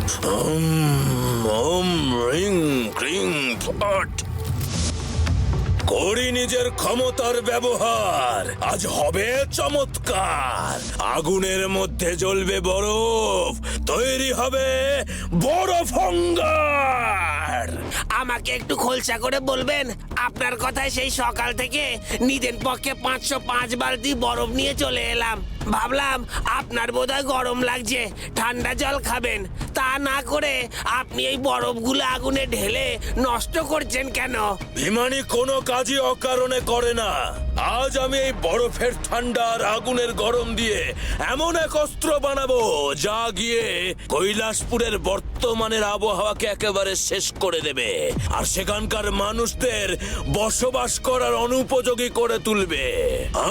ওম ring ক্রিং ফট। করি নিজের ক্ষমতার ব্যবহার, আজ হবে চমৎকার। আগুনের মধ্যে জ্বলবে বরফ, তৈরি হবে বরফ অঙ্গার। আমাকে একটু খোলসা করে বলবেন, আপনার কথায় সেই সকাল থেকে নিজের পক্ষে 505 বালতি বরফ নিয়ে চলে এলাম। ভাবলাম আপনার বোধহয় গরম লাগছে, ঠান্ডা জল খাবেন। তা না করে আপনি এই বরফগুলো আগুনে ঢেলে নষ্ট করছেন কেন? বিমানি কোনো কাজই অকারণে করে না। আজ আমি এই বরফের ঠান্ডা আর আগুনের গরম দিয়ে এমন এক অস্ত্র বানাবো যা গিয়ে কৈলাসপুরের বর্তমানের আবহাওয়াকে একেবারে শেষ করে দেবে, আর সেখানকার মানুষদের বসবাস করার অনুপযোগী করে তুলবে।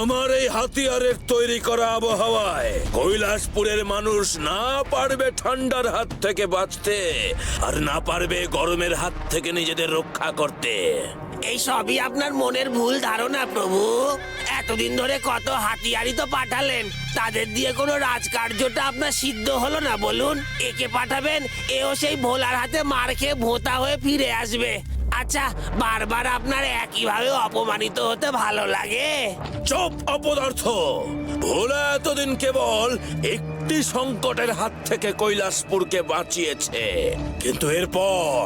আমার এই হাতিয়ারের তৈরি করা আবহাওয়ায় কৈলাসপুরের মানুষ না পারবে ঠান্ডার হাত থেকে বাঁচতে, আর না পারবে গরমের হাত থেকে নিজেদের রক্ষা করতে। এই সবই আপনার মনের ভুল ধারণা প্রভু। এতদিন ধরে কত হাতিয়ারই তো পাঠালেন, তাদের দিয়ে কোনো রাজকার্যটা আপনার সিদ্ধ হলো না বলুন? একে পাঠাবেন, এও সেই ভোলার হাতে মার খেয়ে ভোঁতা হয়ে ফিরে আসবে। আচ্ছা, বারবার আপনার একইভাবে অপমানিত হতে ভালো লাগে? চুপ অপদার্থ! ভোলা এতদিন কেবল একটি সংকটের হাত থেকে কৈলাসপুরকে বাঁচিয়েছে, কিন্তু এরপর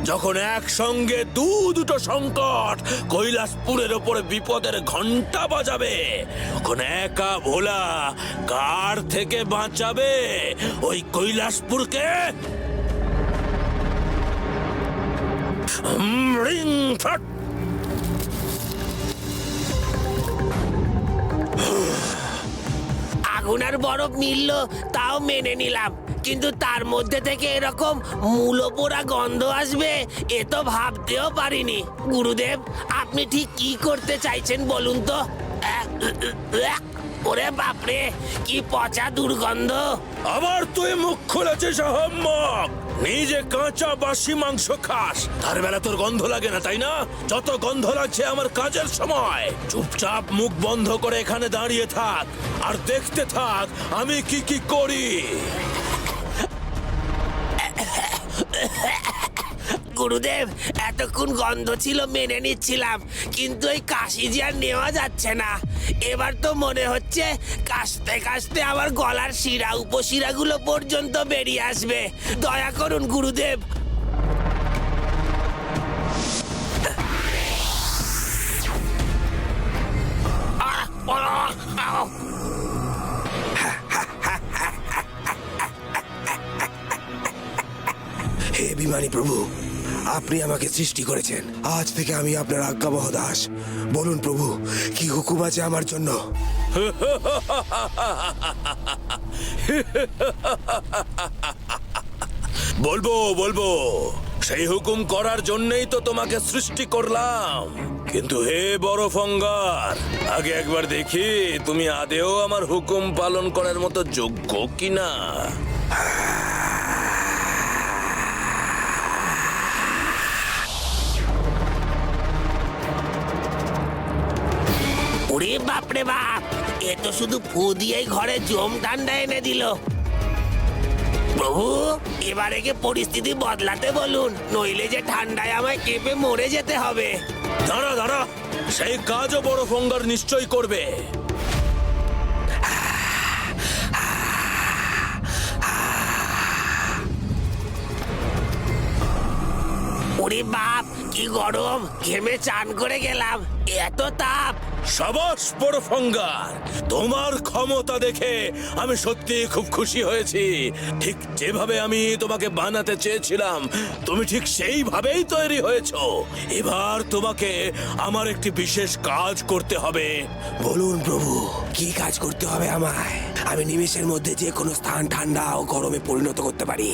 যখন একসঙ্গে দুটো সংকট কৈলাসপুরের ওপরে বিপদের ঘন্টা বাজাবে, তখন একা ভোলা কার থেকে বাঁচাবে ওই কৈলাসপুরকে? রিং ফট। আগুন আর বরফ মিলল তাও মেনে নিলাম, কিন্তু তার মধ্যে থেকে এরকম মূলো পোড়া গন্ধ আসবে এ তো ভাবতেও পারিনি। গুরুদেব, আপনি ঠিক কি করতে চাইছেন বলুন তো? ওরে বাপরে, কি পচা দুর্গন্ধ! আবার তুই মুখ খুলেছিস আহম্মক! নিজে কাঁচা বাসি মাংস খাস, তার বেলা তোর গন্ধ লাগে না তাই না? যত গন্ধ লাগছে আমার কাজের সময়। চুপচাপ মুখ বন্ধ করে এখানে দাঁড়িয়ে থাক আর দেখতে থাক আমি কি কি করি। গুরুদেব, এতক্ষণ গন্ধ ছিল মেনে নিচ্ছিলাম, কিন্তু এই কাশি যে আর নেওয়া যাচ্ছে না। এবার তো মনে হচ্ছে কাশতে কাশতে আমার গলার শিরা উপশিরাগুলো পর্যন্ত বেরিয়ে আসবে। দয়া করুন গুরুদেব। হে বিমানী প্রভু, আপনি আমাকে সৃষ্টি করেছেন, আজ থেকে আমি আপনার আজ্ঞাবহ দাস। বলুন প্রভু, কি হুকুম আছে আমার জন্য? বলবো বলবো, সেই হুকুম করার জন্যই তো তোমাকে সৃষ্টি করলাম। কিন্তু হে বরফ অঙ্গার, আগে একবার দেখি তুমি আদেও আমার হুকুম পালন করার মতো যোগ্য কিনা। ওরে বাপরে বাপ, এ তো শুধু ফু দিয়েই ঘরে জম ঠান্ডা এনে দিল। প্রভু, এবার একে পরিস্থিতি বদলাতে বলুন, নইলে যে ঠান্ডায় আমায় কেঁপে মরে যেতে হবে। দাঁড়া দাঁড়া, সেই কাজও বরফ অঙ্গার নিশ্চয়ই করবে। ওরে বাপ, কি গরম! ঘেমে চান করে গেলাম, এত তাপ! সাবাস বরফ অঙ্গার, তোমার ক্ষমতা দেখে আমি সত্যি খুব খুশি হয়েছি। ঠিক যেভাবে আমি তোমাকে বানাতে চেয়েছিলাম তুমি ঠিক সেইভাবেই তৈরি হয়েছো। এবার তোমাকে আমার একটি বিশেষ কাজ করতে হবে। বলুন প্রভু, কি কাজ করতে হবে আমায়? আমি নিমেষের মধ্যে যে কোনো স্থান ঠান্ডা ও গরমে পরিণত করতে পারি।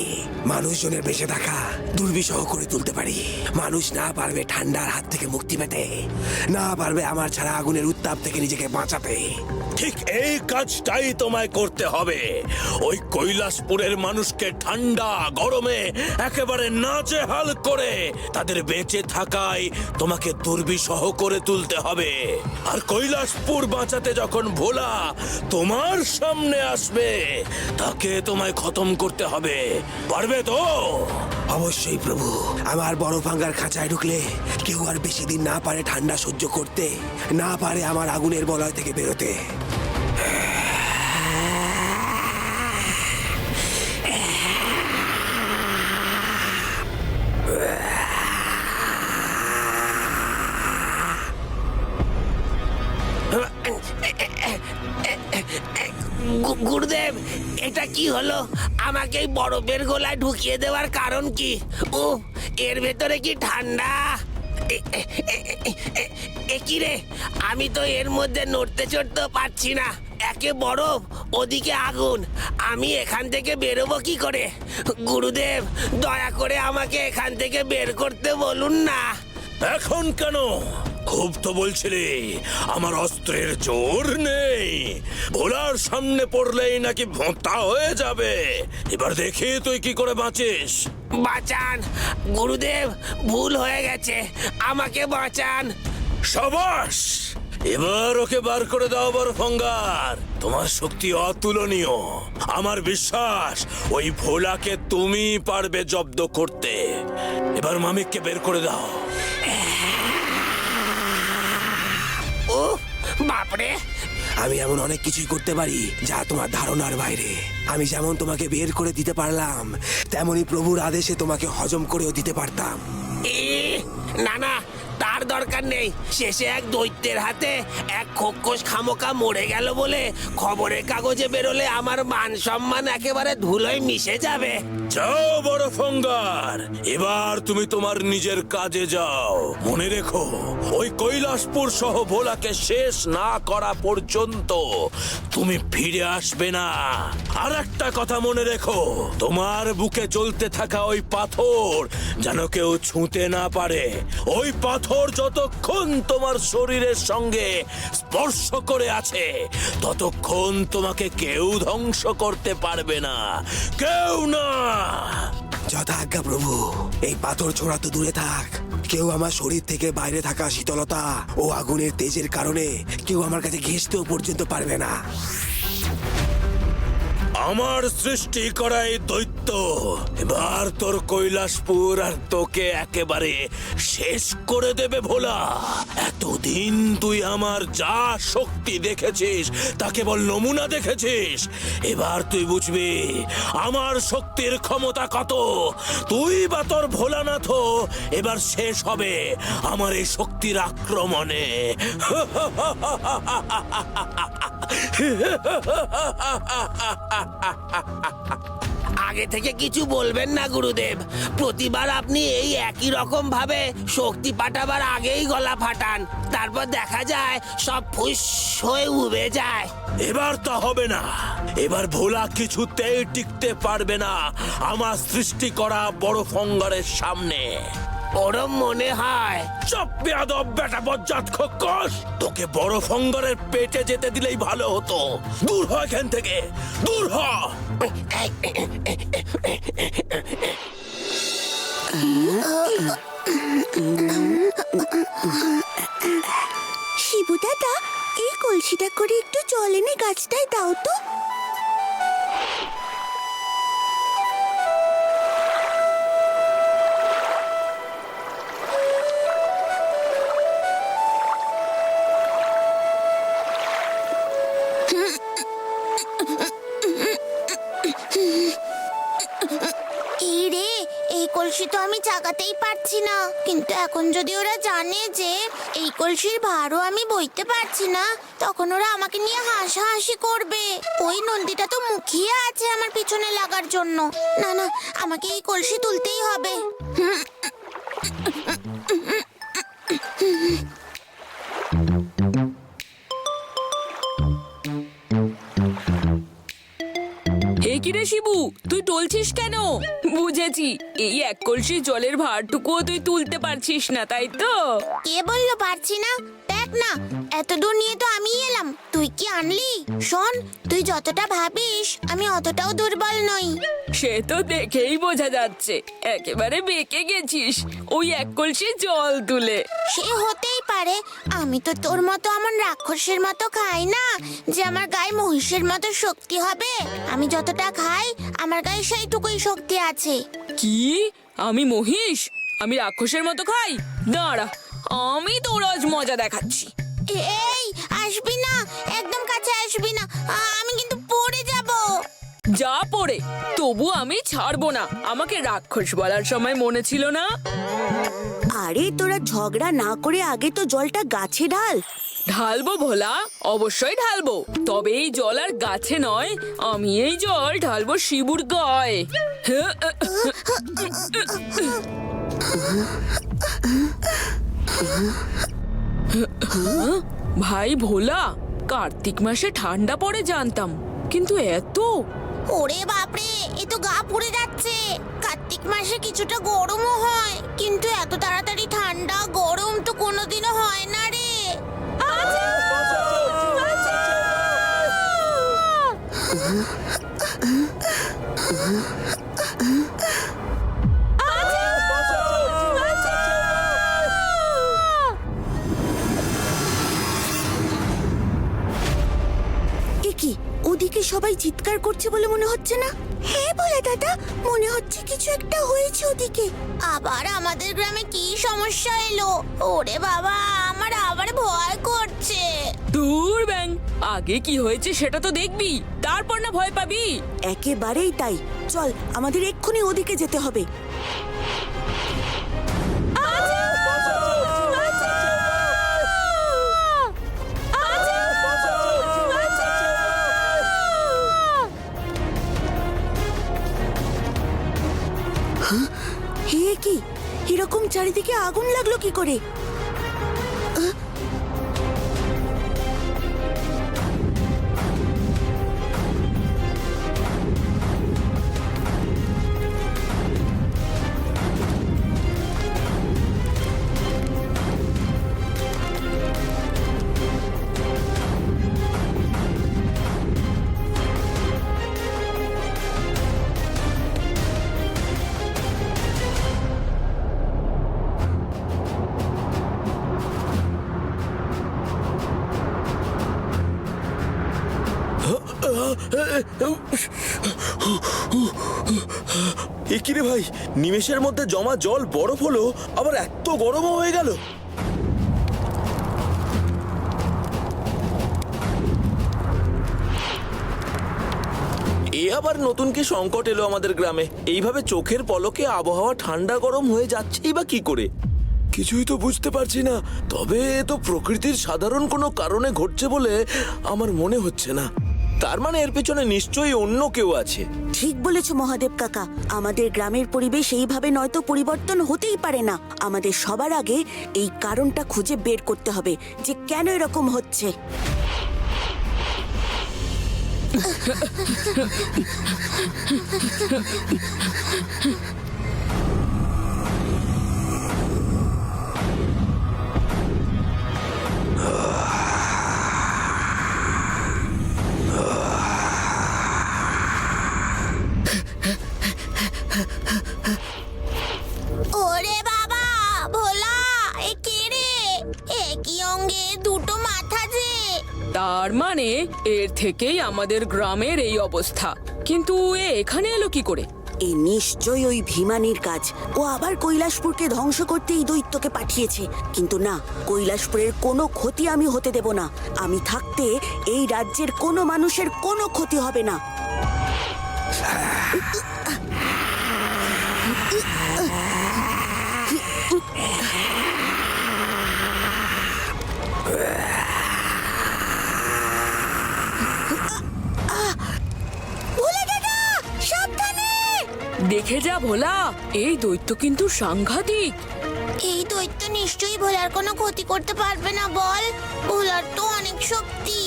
মানুষজনের বেঁচে থাকা দুর্বিষহ করে তুলতে পারি। মানুষ না পারবে ঠান্ডার হাত থেকে মুক্তি পেতে, না না পারবে আমার ছাড়া আগুনের উত্তাপ থেকে নিজেকে বাঁচাতে। ঠিক এই কাজটাই তোমায় করতে হবে। ওই কৈলাসপুরের মানুষকে ঠান্ডা গরমে একেবারে নাজেহাল করে তাদের বেঁচে থাকায় তোমাকে দুর্বিষহ করে তুলতে হবে। আর কৈলাসপুর বাঁচাতে যখন ভোলা তোমার সামনে আসবে, তাকে তোমায় খতম করতে হবে। পারবে তো? অবশ্যই প্রভু। আমার বড় ভাঙ্গার খাঁচায় ঢুকলে কেউ আর বেশি দিন না পারে ঠান্ডা সহ্য করতে, না পারে আমার আগুনের বলয় থেকে বেরোতে। গুরুদেব, এটা কি হলো? আমাকে এই বরফের গোলায় ঢুকিয়ে দেওয়ার কারণ কি? ও, এর ভেতরে কি ঠান্ডা? কি রে, আমি তো এর মধ্যে নড়তে চড়তেও পারছি না। একে বরফ, ওদিকে আগুন, আমি এখান থেকে বেরোবো কি করে? গুরুদেব, দয়া করে আমাকে এখান থেকে বের করতে বলুন না। এখন কেন? খুব তো বলছিলি আমার অস্ত্রের জোর নেই, ভোলার সামনে পড়লেই নাকি ভোঁতা হয়ে যাবে। এবার দেখি তুই কি করে বাঁচিস। বাঁচান গুরুদেব, ভুল হয়ে গেছে, আমাকে বাঁচান। সাবাস! এবার ওকে বার করে দাও বরফঙ্গার। তোমার শক্তি অতুলনীয়। আমার বিশ্বাস ওই ভোলাকে তুমি পারবে জব্দ করতে। এবার মামিককে বের করে দাও। ও বাপরে! আমি এমন অনেক কিছুই করতে পারি যা তোমার ধারণার বাইরে। আমি যেমন তোমাকে বের করে দিতে পারলাম, তেমনি প্রভুর আদেশে তোমাকে হজম করেও দিতে পারতাম। না না, তার দরকার নেই। শেষে এক দৈত্যের হাতে এক খোকস খামোকা মরে গেল বলে খবরের কাগজে বেরোলে আমার মান সম্মান একেবারে ধুলোয় মিশে যাবে। যাও বরফঙ্গার, এবার তুমি তোমার নিজের কাজে যাও। মনে রেখো, ওই কৈলাসপুর সহ ভোলাকে শেষ না করা পর্যন্ত তুমি ফিরে আসবে না। আর একটা কথা মনে রেখো, তোমার বুকে জ্বলতে থাকা ওই পাথর যেন কেউ ছুঁতে না পারে। ওই পাথর যতক্ষণ তোমার শরীরের সঙ্গে স্পর্শ করে আছে, ততক্ষণ তোমাকে কেউ ধ্বংস করতে পারবে না, কেউ না। যথা আজ্ঞা প্রভু। এই পাথর ছোড়া তো দূরে থাক, কেউ আমার শরীর থেকে বাইরে থাকা শীতলতা ও আগুনের তেজের কারণে কেউ আমার কাছে ঘেঁষতেও পর্যন্ত পারবে না। আমার সৃষ্টি করা এই দৈত্য এবার তোর কৈলাসপুর আর তোকে একেবারে শেষ করে দেবে ভোলা। এতদিন তুই আমার যা শক্তি দেখেছিস তা কেবল নমুনা দেখেছিস। এবার তুই বুঝবি আমার শক্তির ক্ষমতা কত। তুই বা তোর ভোলানাথ এবার শেষ হবে আমার এই শক্তির আক্রমণে। আগে থেকে কিছু বলবেন না গুরুদেব। প্রতিবার আপনি এই একই রকম ভাবে শক্তি পাঠাবার আগেই গলা ফাটান, তারপর দেখা যায় সব ফুস হয়ে উবে যায়। এবার তা হবে না। এবার ভোলা কিছুতেই টিকতে পারবে না আমার সৃষ্টি করা বরফঙ্গারের সামনে। ওরম মনে হয়। চুপ বেয়াদব বেটা বজ্জাত খোকস! তোকে বরফঙ্গারের পেটে যেতে দিলেই ভালো হতো। দূর হ এখান থেকে, দূর হ। শিবু দাদা, এই কলসিটা করে একটু জল এনে গাছটায় দাও তো। এই রে, এই কলসি তো আমি চাগাতেই পারছি না। কিন্তু এখন যদি ওরা জানে যে এই কলসির ভারও আমি বইতে পারছি না, তখন ওরা আমাকে নিয়ে হাসাহাসি করবে। ওই নন্দীটা তো মুখিয়ে আছে আমার পিছনে লাগার জন্য। না না, আমাকে এই কলসি তুলতেই হবে। এ কি রে শিবু, তুই টলছিস কেন? বুঝেছি, এই এক কলসি জলের ভারটুকুও তুই তুলতে পারছিস না, তাই তো? কে বললো পারছি না? দেখ না, এত দূর নিয়ে তো আমিই এলাম, তুই কি আনলি? শোন, তুই যতটা ভাবিস আমি অতটাও দুর্বল নই। সে তো দেখেই বোঝা যাচ্ছে একেবারে বেঁকে গেছিস ওই এক কলসি জল তুলে। সে হতেই পারে, আমি তো তোর মতো এমন রাক্ষসের মতো খাই না যে আমার গায়ে মহিষের মতো শক্তি হবে। আমি যতটা খাই আমার গায়ে সেইটুকুই শক্তি আছে। কি? আমি মহিষ? আমি রাক্ষসের মতো খাই? দাঁড়া, আমি তোর আজ মজা দেখাচ্ছি। এই আসবি না, একদম কাছে আসবি না, আমি কিন্তু পড়ে যাব। যা পড়ে, তবু আমি ছাড়বো না। আমাকে রাক্ষস বলার সময় মনে ছিল না? আরে তোরা ঝগড়া না করে আগে তো জলটা গাছে ঢাল। ঢালবো ভোলা, অবশ্যই ঢালবো। তবে এই জল আর গাছে নয়, আমি এই জল ঢালবো শিবুর গায়ে। ভাই ভোলা, কার্তিক মাসে ঠান্ডা পড়ে জানতাম, কিন্তু এত? ওরে বাপরে, এ তো গা পুড়ে যাচ্ছে। কার্তিক মাসে কিছুটা গরমও হয়, কিন্তু এত তাড়াতাড়ি ঠান্ডা গরম তো কোনোদিনও হয় না রে। এ কি, ওদিকে সবাই চিৎকার করছে বলে মনে হচ্ছে না? হ্যাঁ বলে দাদা, মনে হচ্ছে কিছু একটা হয়েছে ওদিকে। আবার আমাদের গ্রামে কি সমস্যা এলো? ওরে বাবা, আমার আবার ভয় করছে। দূর ব্যাং, আগে কি হয়েছে সেটা তো দেখবি, তারপর না ভয় পাবি। একেবারেই তাই, চল আমাদের এক্ষুনি ওদিকে যেতে হবে। হে কি, এরকম চারিদিকে আগুন লাগলো কি করে? এ কি রে ভাই, নিমেষের মধ্যে জমা জল বরফ হলো, আবার এত গরমও হয়ে গেল। এ আবার নতুন কি সংকট এলো আমাদের গ্রামে? এইভাবে চোখের পলকে আবহাওয়া ঠান্ডা গরম হয়ে যাচ্ছেই বা কি করে? কিছুই তো বুঝতে পারছি না। তবে এ তো প্রকৃতির সাধারণ কোনো কারণে ঘটছে বলে আমার মনে হচ্ছে না। তার মানে এর পেছনে নিশ্চয়ই অন্য কেউ আছে। ঠিক বলেছো মহাদেব কাকা, আমাদের গ্রামের পরিবেশ এইভাবে নয়তো পরিবর্তন হতেই পারে না। আমাদের সবার আগে এই কারণটা খুঁজে বের করতে হবে যে কেন এরকম হচ্ছে। ওরে বাবা, ভোলা, এ কে রে? একই অঙ্গে দুটো মাথা যে। তার মানে এর থেকেই আমাদের গ্রামের এই অবস্থা। কিন্তু এ এখানে এলো কি করে? এ নিশ্চয়ই ওই ভীমানির কাজ। ও আবার কৈলাসপুরকে ধ্বংস করতে এই দৈত্যকে পাঠিয়েছে। কিন্তু না, কৈলাসপুরের কোনো ক্ষতি আমি হতে দেব না। আমি থাকতে এই রাজ্যের কোনো মানুষের কোনো ক্ষতি হবে না। দেখে যা ভোলা, এই দৈত্য কিন্তু সাংঘাতিক। এই দৈত্য নিশ্চয়ই ভোলার কোনো ক্ষতি করতে পারবে না। বল, ভোলার তো অনেক শক্তি।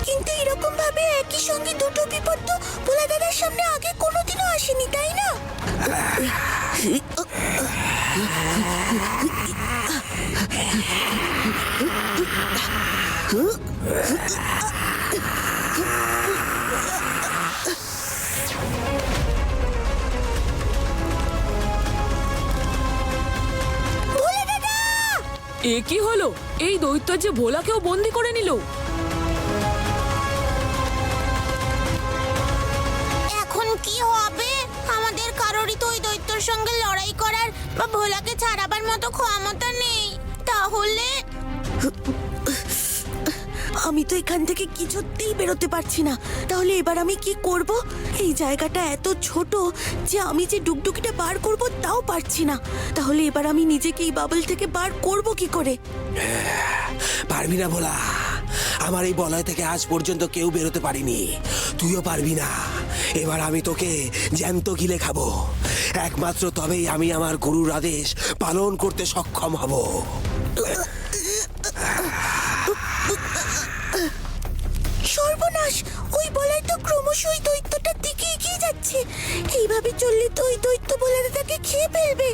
কিন্তু এরকম ভাবে একই সঙ্গে দুটো বিপদ তো ভোলা দাদার সামনে আগে কোনোদিনও আসেনি, তাই না? এ কি হলো? এই দৈত্য যে ভোলাকেও বন্দি করে নিল। এখন কি হবে? আমাদের কারোরই তো ওই দৈত্যর সঙ্গে লড়াই করার বা ভোলাকে ছাড়াবার মতো ক্ষমতা নেই। তাহলে আমি তো এখান থেকে কিছুতেই বেরোতে পারছি না। তাহলে এবার আমি কি করব? এই জায়গাটা এত ছোট যে আমি যে ডুগডুগিটা বার করব তাও পারছি না। তাহলে এবার আমি নিজেকে এই বাবল থেকে বার করব কি করে? পারবি না ভোলা। আমার এই বলয় থেকে আজ পর্যন্ত কেউ বেরোতে পারিনি, তুইও পারবি না। এবার আমি তোকে জ্যান্ত গিলে খাবো। একমাত্র তবেই আমি আমার গুরুর আদেশ পালন করতে সক্ষম হব। সর্বনাশ! ওই বলাই তো ক্রমশ ওই দৈত্যটার দিকে এগিয়ে যাচ্ছে। এইভাবে চললে তো ওই দৈত্য বলাটা তাকে খেয়ে ফেলবে।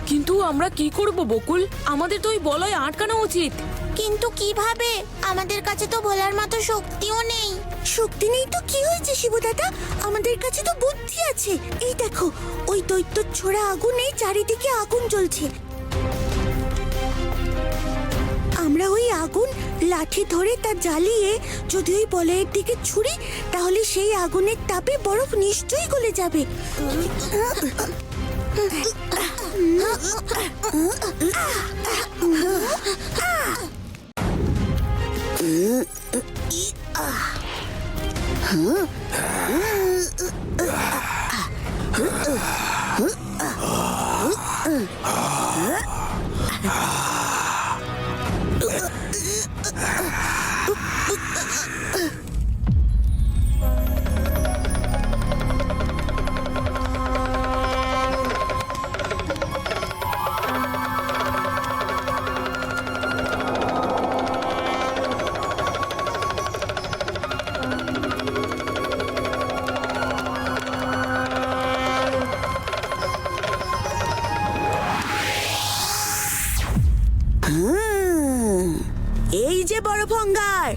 কিন্তু আমরা কি করব বকুল? আমাদের তো ওই বলয় আটকানো উচিত। কিন্তু কিভাবে? আমাদের কাছে তো ভোলার মতো শক্তিও নেই। শক্তি নেই তো কি হয়েছে শিবু দাদা? আমাদের কাছে তো বুদ্ধি আছে। এই দেখো, ওই দৈত্য ছোড়া আগুনে চারিদিকে আগুন জ্বলছে। আমরা ওই আগুন লাঠি ধরে তা জ্বালিয়ে যদি ওই বলয়ের দিকে ছুড়ি, তাহলে সেই আগুনের তাপে বরফ নিশ্চয়ই গলে যাবে। এই যে বড় ভঙ্গার,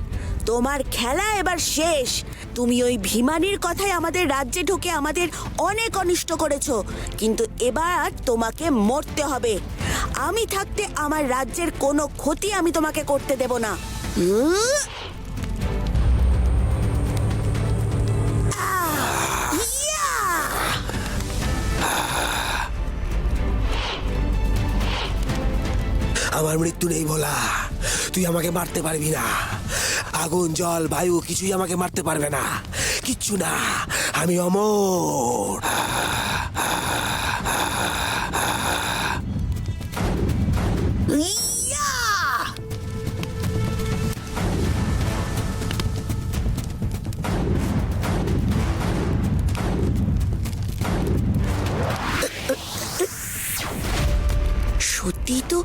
তোমার খেলা এবার শেষ। তুমি ওই ভীমানির কথায় আমাদের রাজ্যে ঢুকে আমাদের অনেক অনিষ্ট করেছো, কিন্তু এবার তোমাকে মরতে হবে। আমি থাকতে আমার রাজ্যের কোনো ক্ষতি আমি তোমাকে করতে দেব না। আমার মৃত্যু নেই ভোলা, তুই আমাকে মারতে পারবি না। আগুন, জল, বায়ু কিছুই আমাকে মারতে পারবে না। কিচ্ছু না, আমি অমর। সত্যি তো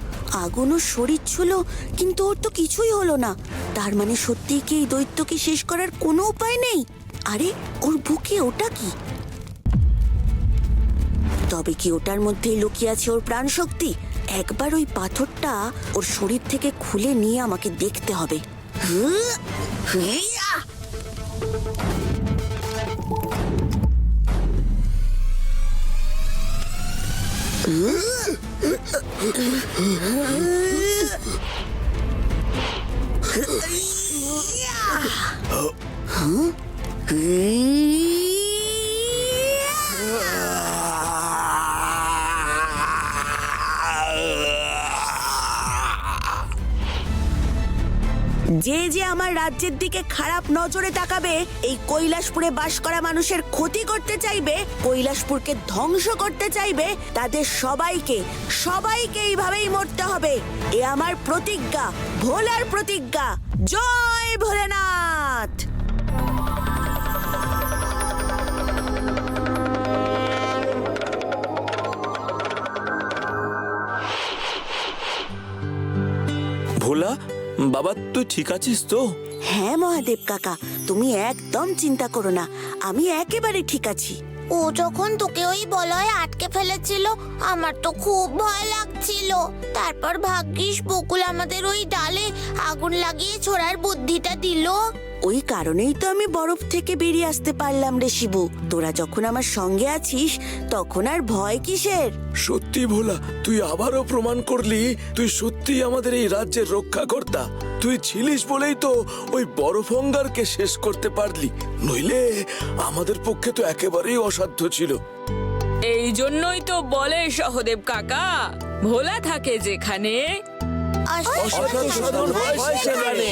আগুনও শরীর ছিল, কিন্তু ওর তো কিছুই হলো না। তার মানে সত্যিই কি এই দৈত্যকে শেষ করার কোনো উপায় নেই? আরে, ওর বুকে ওটা কি? তবে কি ওটার মধ্যেই লুকিয়ে আছে ওর প্রাণ শক্তি? একবার ওই পাথরটা ওর শরীর থেকে খুলে নিয়ে আমাকে দেখতে হবে। যে যে আমার রাজ্যের দিকে খারাপ নজরে তাকাবে, এই কৈলাসপুরে বাস করা মানুষের ক্ষতি করতে চাইবে, কৈলাসপুরকে ধ্বংস করতে চাইবে, তাদের সবাইকে সবাইকে এইভাবেই মরতে হবে। এ আমার প্রতিজ্ঞা, ভোলার প্রতিজ্ঞা। জয় ভোলেনাথ। ভোলা বাবা, তুই ঠিক আছিস তো? হ্যাঁ মহাদেব কাকা, তুমি একদম চিন্তা করো না, আমি একেবারে ঠিক আছি। ও যখন তোকে ওই বলয়ে আটকে ফেলেছিল আমার তো খুব ভয় লাগছিল। তারপর ভাগ্যিস বকুল আমাদের ওই ডালে আগুন লাগিয়ে ছোড়ার বুদ্ধিটা দিল। ওই কারণেই তো আমি বরফ থেকে বেরিয়ে আসতে পারলাম রে শিবু। তোরা যখন আমার সঙ্গে আছিস তখন আর ভয় কিসের? সত্যি ভোলা, তুই আবারও প্রমাণ করলি তুই সত্যি আমাদের এই রাজ্যের রক্ষাকর্তা। তুই ছিলিস বলেই তো ওই বরফঙ্গারকে শেষ করতে পারলি, নইলে আমাদের পক্ষে তো একেবারেই অসাধ্য ছিল। এই জন্যই তো বলে সহদেব কাকা, ভোলা থাকে যেখানে অসাধ্য সাধন হয় সেখানে।